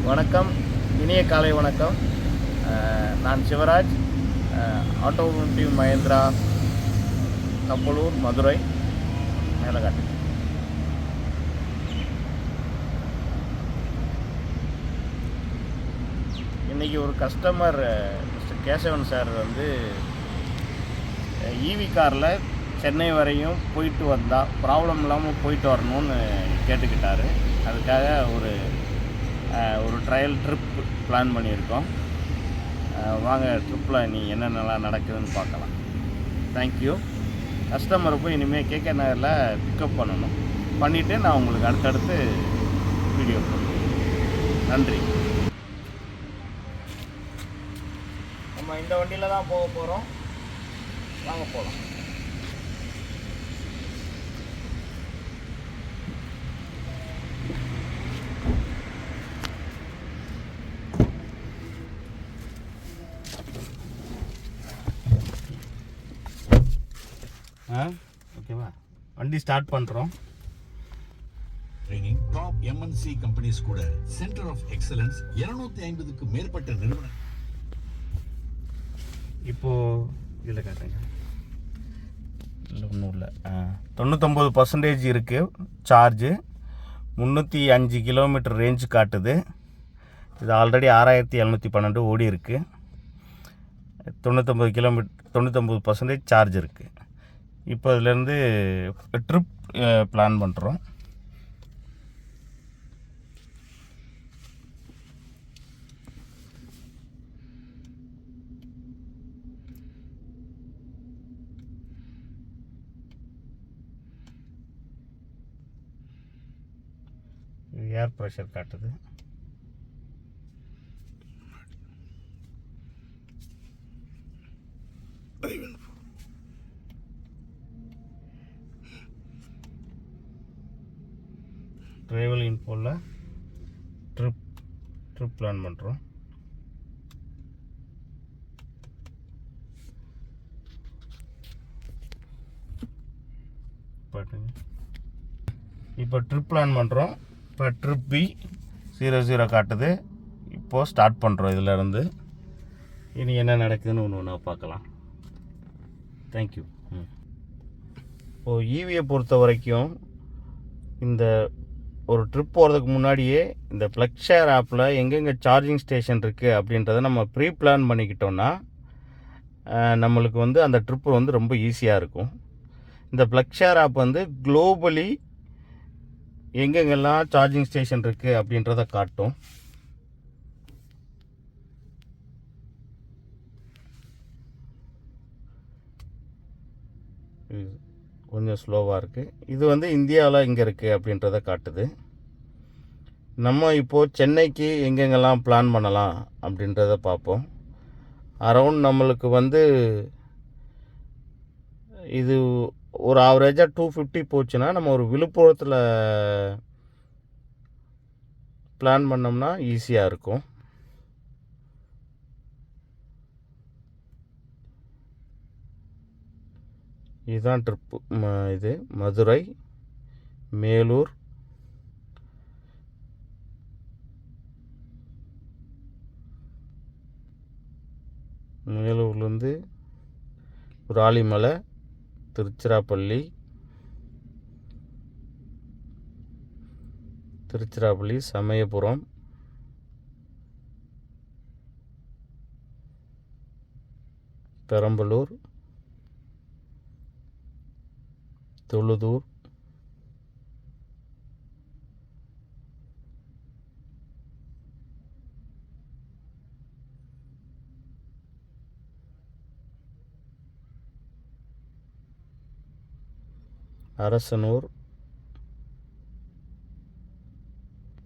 வணக்கம், இனிய காலை வணக்கம். நான் சிவராஜ், ஆட்டோமோட்டிவ் மஹேந்திரா, கப்பலூர், மதுரை, மேலகாட்டு. இன்றைக்கி ஒரு கஸ்டமர் மிஸ்டர் கேசவன் சார் வந்து ஈவி காரில் சென்னை வரையும் போயிட்டு வந்தால் ப்ராப்ளம் இல்லாமல் போயிட்டு வரணும்னு கேட்டுக்கிட்டார். அதுக்காக ஒரு ட்ரையல் ட்ரிப் பிளான் பண்ணியிருக்கோம். வாங்க ட்ரிப்பில் நீ என்னென்னலாம் நடக்குதுன்னு பார்க்கலாம். தேங்க்யூ. கஸ்டமரை போய் இனிமேல் கேகே நகரில் பிக்கப் பண்ணிவிட்டு நான் உங்களுக்கு அடுத்தடுத்து வீடியோ போடுறேன். நன்றி. நம்ம இந்த வண்டியில் தான் போக போகிறோம். வாங்க போகலாம். ஓகேவா, வண்டி ஸ்டார்ட் பண்ணுறோம். ட்ரைனிங் டாப் எம்என்சி கம்பெனிஸ் கூட சென்டர் ஆஃப் எக்ஸலன்ஸ் 250க்கு மேற்பட்ட நிறுவனம். இப்போது இதில் காட்டுங்க. இல்லை ஒன்றும் இல்லை, 99% இருக்குது சார்ஜு. 305 கிலோமீட்டர் ரேஞ்சு காட்டுது. இது ஆல்ரெடி 6712 ஓடி இருக்குது. 99% சார்ஜ் இருக்குது. இப்போ இதுலேருந்து ட்ரிப் பிளான் பண்ணுறோம். ஏர் ப்ரெஷர் காட்டுது. ட்ராவல் இன்ஃபோவில் ட்ரிப் பிளான் பண்ணுறோம். இப்போ ட்ரிப் பிளான் பண்ணுறோம். இப்போ ட்ரிப் B00 காட்டுது. இப்போது ஸ்டார்ட் பண்ணுறோம். இதிலேருந்து இனி என்ன நடக்குதுன்னு ஒன்று பார்க்கலாம். தேங்க்யூ. இப்போது ஈவியை பொறுத்த வரைக்கும் இந்த ஒரு ட்ரிப் போகிறதுக்கு முன்னாடியே இந்த ப்ளக்ஷேர் ஆப்பில் எங்கெங்கே சார்ஜிங் ஸ்டேஷன் இருக்குது அப்படின்றத நம்ம ப்ரீ பிளான் பண்ணிக்கிட்டோன்னா நம்மளுக்கு வந்து அந்த ட்ரிப்பு வந்து ரொம்ப ஈஸியாக இருக்கும். இந்த ப்ளக்ஷேர் ஆப் வந்து குளோபலி எங்கெங்கெல்லாம் சார்ஜிங் ஸ்டேஷன் இருக்குது அப்படின்றத காட்டும். கொஞ்சம் ஸ்லோவாக இருக்குது. இது வந்து இந்தியாவில் எங்கே இருக்குது அப்படின்றத காட்டுது. நம்ம இப்போது சென்னைக்கு எங்கெங்கெல்லாம் பிளான் பண்ணலாம் அப்படின்றத பார்ப்போம். அரௌண்ட் நம்மளுக்கு வந்து இது ஒரு ஆவரேஜாக 250 போச்சுன்னா நம்ம ஒரு விழுப்புரத்தில் பிளான் பண்ணோம்னா ஈஸியாக இருக்கும். இதுதான் ட்ரிப்பு. இது மதுரை, மேலூர், மேலூர்லேருந்து ராலிமலை, திருச்சிராப்பள்ளி, சமயபுரம், பெரம்பலூர், தொழுதூர், அரசனூர்,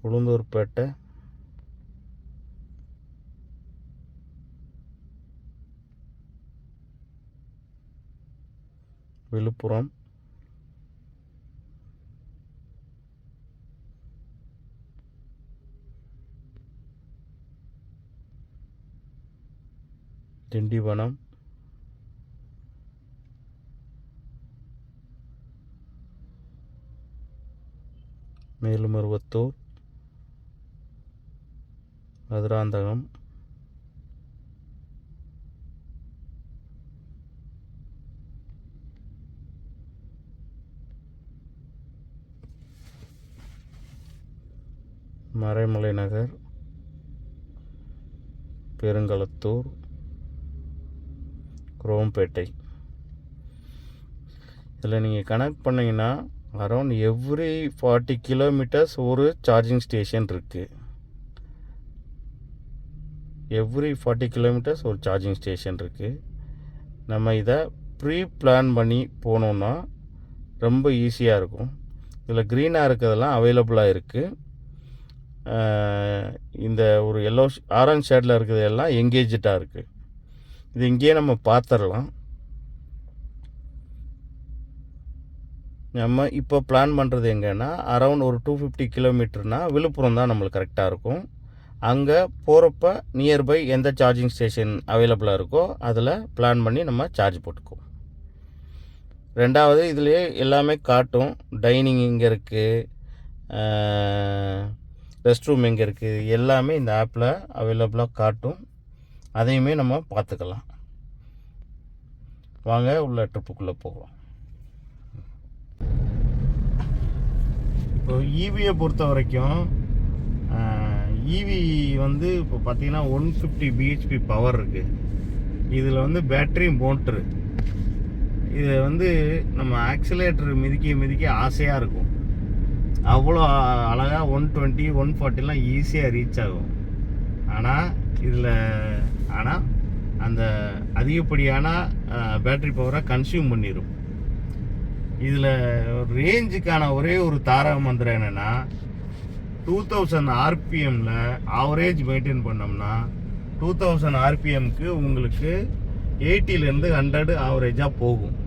உளுந்தூர்பேட்டை, விழுப்புரம், திண்டிவனம், மேலுமருவத்தூர், மதுராந்தகம், மறைமலை நகர், பெருங்களத்தூர், குரோம்பேட்டை. இதில் நீங்கள் கனெக்ட் பண்ணிங்கன்னா அரௌண்ட் எவ்ரி 40 கிலோமீட்டர்ஸ் ஒரு சார்ஜிங் ஸ்டேஷன் இருக்குது. எவ்ரி 40 கிலோமீட்டர்ஸ் ஒரு சார்ஜிங் ஸ்டேஷன் இருக்குது. நம்ம இதை ப்ரீ பிளான் பண்ணி போனோன்னா ரொம்ப ஈஸியாக இருக்கும். இதில் க்ரீனாக இருக்கிறதெல்லாம் அவைலபிளாக இருக்குது. இந்த ஒரு ஆரஞ்ச் ஷேடில் இருக்கிறது எல்லாம் எங்கேஜாக இருக்குது. இது இங்கேயே நம்ம பார்த்துடலாம். நம்ம இப்போ பிளான் பண்ணுறது எங்கன்னா அரௌண்ட் ஒரு 250 கிலோமீட்டர்னால் விழுப்புரம் தான் நம்மளுக்கு கரெக்டாக இருக்கும். அங்கே போகிறப்ப நியர்பை எந்த சார்ஜிங் ஸ்டேஷன் அவைலபிளாக இருக்கோ அதில் பிளான் பண்ணி நம்ம சார்ஜ் போட்டுக்குவோம். ரெண்டாவது, இதுலேயே எல்லாமே காட்டும். டைனிங் எங்கே இருக்குது, ரெஸ்ட் ரூம் எங்கே இருக்குது, எல்லாமே இந்த ஆப்பில் அவைலபிளாக காட்டும். அதையுமே நம்ம பார்த்துக்கலாம். வாங்க உள்ள ட்ரிப்புக்குள்ளே போகலாம். இப்போ ஈவியை பொறுத்த வரைக்கும் ஈவி வந்து இப்போ பார்த்தீங்கன்னா 150 பிஹெச்பி பவர் இருக்குது. இதில் வந்து பேட்ரி மோட்ரு. இது வந்து நம்ம ஆக்சிலேட்டர் மிதிக்க ஆசையாக இருக்கும். அவ்வளோ அழகாக 120 140லாம் ஈஸியாக ரீச் ஆகும். ஆனால் அந்த அதிகப்படியான பேட்ரி பவரை கன்சியூம் பண்ணிடும். இதில் ரேஞ்சுக்கான ஒரே ஒரு தாரக மந்திரம் என்னென்னா 2000 ஆர்பிஎம்மில் ஆவரேஜ் மெயின்டைன் பண்ணோம்னா 2000 ஆர்பிஎம்க்கு உங்களுக்கு 80லேருந்து 100 ஆவரேஜாக போகும்.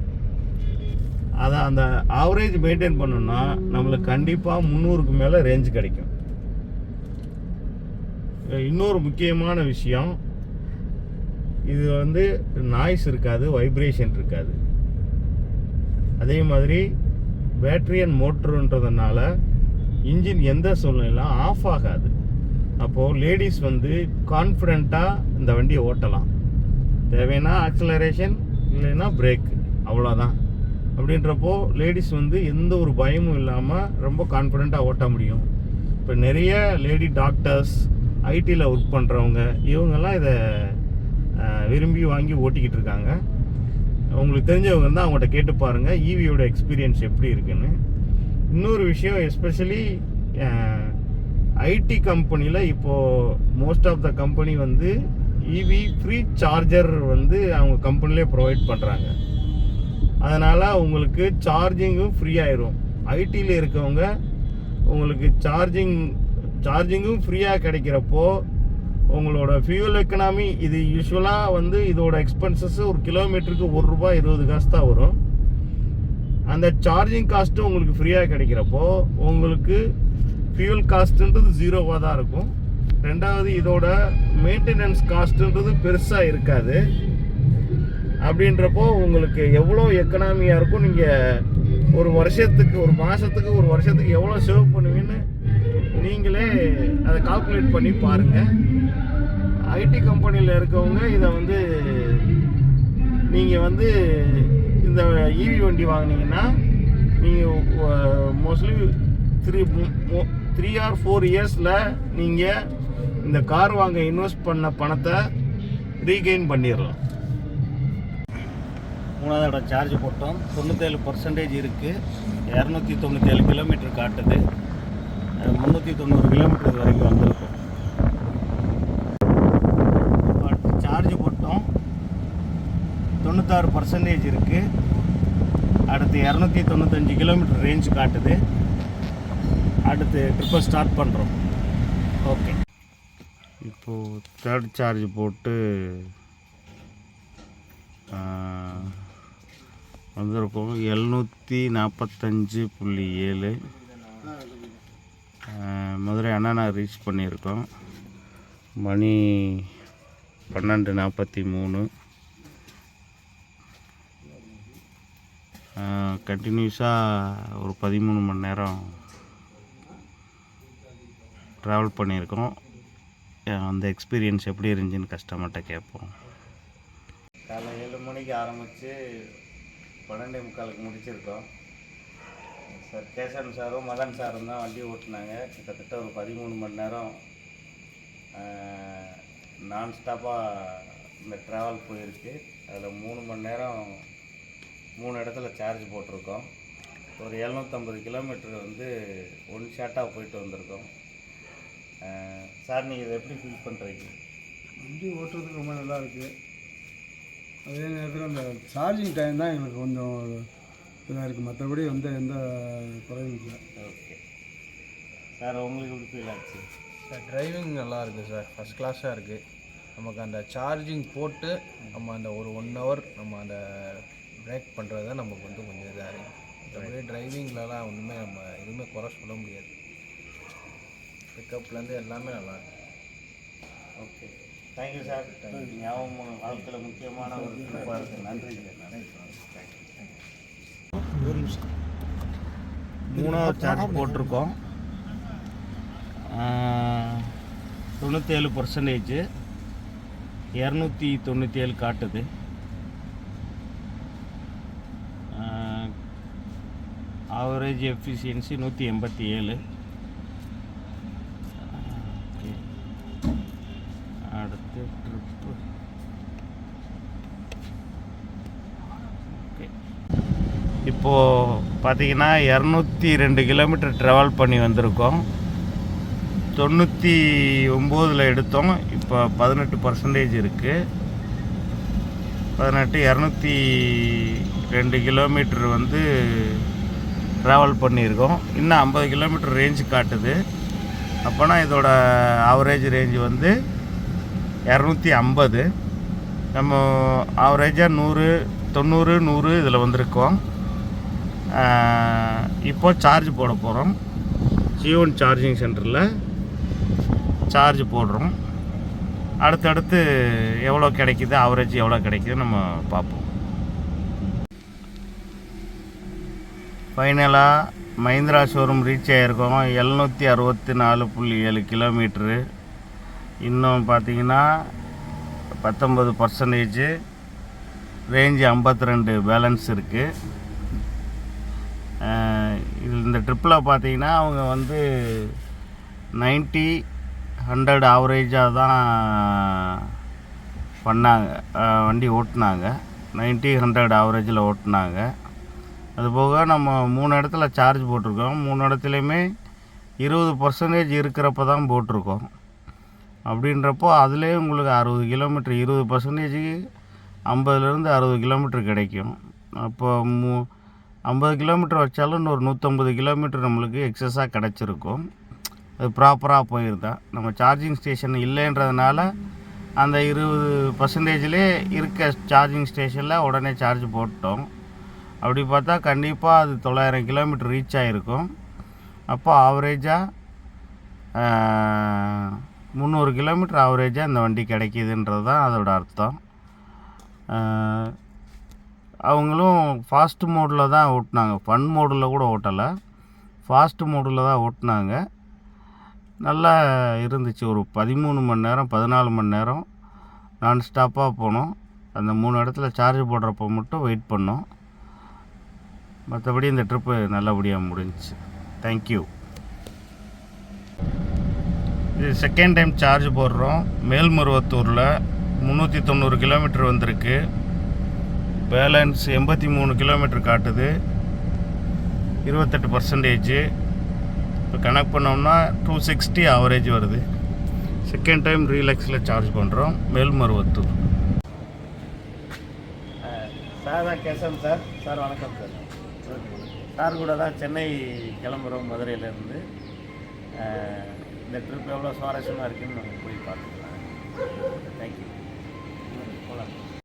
அதான் அந்த ஆவரேஜ் மெயின்டைன் பண்ணோம்னா நம்மளுக்கு கண்டிப்பாக 300க்கு மேலே ரேஞ்சு கிடைக்கும். இன்னொரு முக்கியமான விஷயம், இது வந்து நாய்ஸ் இருக்காது, வைப்ரேஷன் இருக்காது. அதே மாதிரி பேட்ரி அண்ட் மோட்டருன்றதுனால இன்ஜின் எந்த சூழ்நிலையிலும் ஆஃப் ஆகாது. அப்போது லேடிஸ் வந்து கான்ஃபிடெண்ட்டாக இந்த வண்டியை ஓட்டலாம். தேவைன்னா ஆக்சலரேஷன், இல்லைன்னா பிரேக், அவ்வளோதான். அப்படின்றப்போ லேடிஸ் வந்து எந்த ஒரு பயமும் இல்லாமல் ரொம்ப கான்ஃபிடெண்ட்டாக ஓட்ட முடியும். இப்போ நிறைய லேடி டாக்டர்ஸ், ஐடியில் ஒர்க் பண்ணுறவங்க, இவங்கெல்லாம் இதை விரும்பி வாங்கி ஓட்டிக்கிட்டு இருக்காங்க. உங்களுக்கு தெரிஞ்சவங்க இருந்தால் அவங்கள்ட்ட கேட்டு பாருங்கள் ஈவியோட எக்ஸ்பீரியன்ஸ் எப்படி இருக்குன்னு. இன்னொரு விஷயம், எஸ்பெஷலி ஐடி கம்பெனியில் இப்போது மோஸ்ட் ஆஃப் த கம்பெனி வந்து ஈவி ஃப்ரீ சார்ஜர் வந்து அவங்க கம்பெனிலே ப்ரொவைட் பண்ணுறாங்க. அதனால் உங்களுக்கு சார்ஜிங்கும் ஃப்ரீ ஆயிரும். ஐடியில் இருக்கவங்க உங்களுக்கு சார்ஜிங்கும் ஃப்ரீயாக கிடைக்கிறப்போ உங்களோட ஃபியூல் எக்கனாமி, இது யூஸ்வலாக வந்து இதோட எக்ஸ்பென்சஸ் ஒரு கிலோமீட்டருக்கு ₹1.20 தான் வரும். அந்த சார்ஜிங் காஸ்ட்டு உங்களுக்கு ஃப்ரீயாக கிடைக்கிறப்போ உங்களுக்கு ஃபியூல் காஸ்ட்டுன்றது 0வாக தான் இருக்கும். ரெண்டாவது, இதோட மெயின்டெனன்ஸ் காஸ்ட்டுன்றது பெருசாக இருக்காது. அப்படின்றப்போ உங்களுக்கு எவ்வளோ எக்கனாமியாக இருக்கும், நீங்கள் ஒரு வருஷத்துக்கு, ஒரு மாதத்துக்கு, ஒரு வருஷத்துக்கு எவ்வளோ சேவ் பண்ணுவீங்கன்னு நீங்களே அதை கால்குலேட் பண்ணி பாருங்கள். ஐடி கம்பெனியில் இருக்கவங்க இதை வந்து நீங்கள் வந்து இந்த ஈவி வண்டி வாங்கினீங்கன்னா நீங்கள் மோஸ்ட்லி 3 or 4 இயர்ஸில் நீங்கள் இந்த கார் வாங்க இன்வெஸ்ட் பண்ண பணத்தை ரீகெயின் பண்ணிடலாம். 3வது இடம் சார்ஜ் போட்டோம். 97% இருக்குது. 297 கிலோமீட்டர் காட்டுது. 390 கிலோமீட்டர் வரைக்கும் வந்திருக்கும். சார்ஜ் போட்டோம். 96% இருக்குது. அடுத்து 295 கிலோமீட்டர் ரேஞ்ச் காட்டுது. அடுத்து ட்ரிப்பை ஸ்டார்ட் பண்ணுறோம். ஓகே, இப்போது 3rd சார்ஜ் போட்டு வந்திருக்கோம். 745.7 மதுரை அண்ணா ரீச் பண்ணியிருக்கோம். மணி 12:43. கண்டினியூஸாக ஒரு 13 மணி நேரம் ட்ராவல் பண்ணியிருக்கோம். அந்த எக்ஸ்பீரியன்ஸ் எப்படி இருந்துச்சுன்னு கஸ்டமர்கிட்ட கேட்போம். காலை 7 மணிக்கு ஆரம்பித்து 12:45 முடிச்சிருக்கோம். சார் கேசவன் சாரும் மதன் சாரும் தான் வண்டி ஓட்டினாங்க. கிட்டத்தட்ட ஒரு 13 மணி நேரம் நான் ஸ்டாப்பாக இந்த ட்ராவல் போயிருக்கு. அதில் 3 மணி நேரம் 3 இடத்துல சார்ஜ் போட்டிருக்கோம். ஒரு 750 கிலோமீட்டர் வந்து ஒன் ஷாட்டாக போயிட்டு வந்திருக்கோம். சார் நீங்கள் இதை எப்படி ஃபீல் பண்ணுறீங்க? வண்டி ஓட்டுறதுக்கு ரொம்ப நல்லா இருக்குது. அதே நேரத்தில் அந்த சார்ஜிங் டைம் தான் எங்களுக்கு கொஞ்சம் இதாக இருக்குது. மற்றபடி வந்து எந்த குறையும் இல்லை. ஓகே சார், உங்களுக்கு எப்படி ஃபீல் ஆச்சு? சார் டிரைவிங் நல்லா இருக்குது சார், ஃபஸ்ட் கிளாஸாக இருக்குது. நமக்கு அந்த சார்ஜிங் போட்டு நம்ம அந்த ஒரு 1 ஹவர் நம்ம அந்த பிரேக் பண்ணுறது தான் நமக்கு வந்து கொஞ்சம் இதாக இருக்குது. மற்றபடி டிரைவிங்லலாம் ஒன்றுமே நம்ம எதுவுமே குறை சொல்ல முடியாது. பிக்கப்லேருந்து எல்லாமே நல்லா இருக்குது. Okay, thank you sir. ஞாபகம் வாழ்க்கையில் முக்கியமான ஒரு ட்ரிப்பாக இருக்குது. நன்றி. 3வது சார்ஜ் போட்டிருக்கோம். 97%, 297 காட்டுது. Average efficiency 187. அடுத்து ட்ரிப்பு. ஓகே, இப்போது பார்த்தீங்கன்னா 202 கிலோமீட்டர் ட்ராவல் பண்ணி வந்திருக்கோம். 99 எடுத்தோம். இப்போ 18% இருக்குது. 202 கிலோமீட்டர் வந்து ட்ராவல் பண்ணியிருக்கோம். இன்னும் 50 கிலோமீட்டர் ரேஞ்சு காட்டுது. அப்போனா இதோட ஆவரேஜ் ரேஞ்சு வந்து 250. நம்ம ஆவரேஜாக 90 100 இதில் வந்திருக்கோம். இப்போ சார்ஜ் போட போகிறோம். ஜியோன் சார்ஜிங் சென்டரில் சார்ஜ் போடுறோம். அடுத்தடுத்து எவ்வளோ கிடைக்கிது, ஆவரேஜ் எவ்வளோ கிடைக்கிது நம்ம பார்ப்போம். ஃபைனலாக மஹிந்திரா ஷோரூம் ரீச் ஆகிருக்கோம். 764.7 கிலோமீட்ரு. இன்னும் பார்த்தீங்கன்னா 19%, ரேஞ்சு 52 பேலன்ஸ் இருக்குது. இந்த ட்ரிப்பில் பார்த்தீங்கன்னா அவங்க வந்து 90 100 ஆவரேஜாக தான் பண்ணாங்க. வண்டி ஓட்டினாங்க. 90 100 ஆவரேஜில் ஓட்டினாங்க. அதுபோக நம்ம 3 இடத்துல சார்ஜ் போட்டிருக்கோம். 3 இடத்துலையுமே 20% இருக்கிறப்ப தான் போட்டிருக்கோம். அப்படின்றப்போ அதுலேயே உங்களுக்கு 60 கிலோமீட்டர், 20%க்கு 50லேருந்து 60 கிலோமீட்டர் கிடைக்கும். அப்போ 50 கிலோமீட்டர் வச்சாலும் இன்னொரு 150 கிலோமீட்டர் நம்மளுக்கு எக்ஸஸாக கிடச்சிருக்கும். அது ப்ராப்பராக போயிருந்தா. நம்ம சார்ஜிங் ஸ்டேஷன் இல்லைன்றதுனால அந்த 20%லே இருக்க சார்ஜிங் ஸ்டேஷனில் உடனே சார்ஜ் போட்டோம். அப்படி பார்த்தா கண்டிப்பாக அது 900 கிலோமீட்டர் ரீச் ஆகிருக்கும். அப்போ ஆவரேஜாக 300 கிலோமீட்டர் ஆவரேஜாக இந்த வண்டி கிடைக்கிதுன்றது தான் அதோட அர்த்தம். அவங்களும் ஃபாஸ்ட் மோடில் தான் ஓட்டினாங்க. ஃபன் மோடில் கூட ஓட்டலை, ஃபாஸ்ட் மோடில் தான் ஓட்டினாங்க. நல்லா இருந்துச்சு. ஒரு 13 மணி நேரம் 14 மணி நேரம் நான் ஸ்டாப்பாக போனோம். அந்த 3 இடத்துல சார்ஜ் போடுறப்போ மட்டும் வெயிட் பண்ணோம். மற்றபடி இந்த ட்ரிப்பு நல்லபடியாக முடிஞ்சிச்சு. தேங்க்யூ. இது செகண்ட் டைம் சார்ஜ் போடுறோம். மேல்மருவத்தூரில் 390 கிலோமீட்டர் வந்திருக்கு. பேலன்ஸ் 83 கிலோமீட்டர் காட்டுது. 28%. இப்போ கனெக்ட் பண்ணோம்னா 260 ஆவரேஜ் வருது. செகண்ட் டைம் ரீலக்ஸில் சார்ஜ் பண்ணுறோம். மேல்மருவத்தூர். சார் தான் கேசவன் சார். சார் வணக்கம் சார். சார் கூட தான் சென்னை கிளம்புறோம் மதுரையிலேருந்து. இந்த ட்ரிப் எவ்வளோ சுவாரஸ்யமாக இருக்குதுன்னு நம்ம போய் பார்த்துக்கலாம். தேங்க்யூ. போகலாம்.